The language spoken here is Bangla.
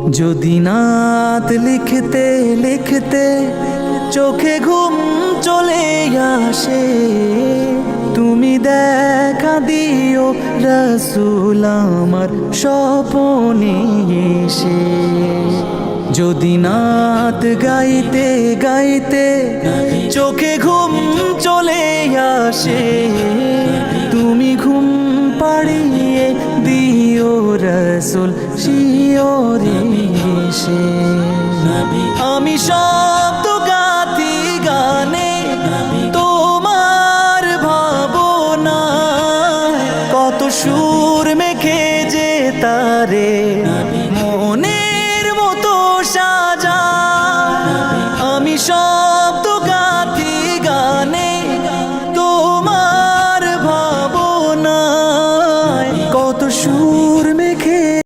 যদি নাত লিখতে লিখতে চোখে ঘুম চলে আসে, তুমি দেখা দিও রাসূল আমার স্বপনে এসে। যদি নাত গাইতে গাইতে চোখে ঘুম চলে আসে, তুমি ঘুম পাড়িয়ে দিও রাসূল শিয়রে এসে। আমি শব্দ গাথি গানে তোমার ভাবনা, কত সুর মেখে যে তারে মনের মতো সাজা। আমি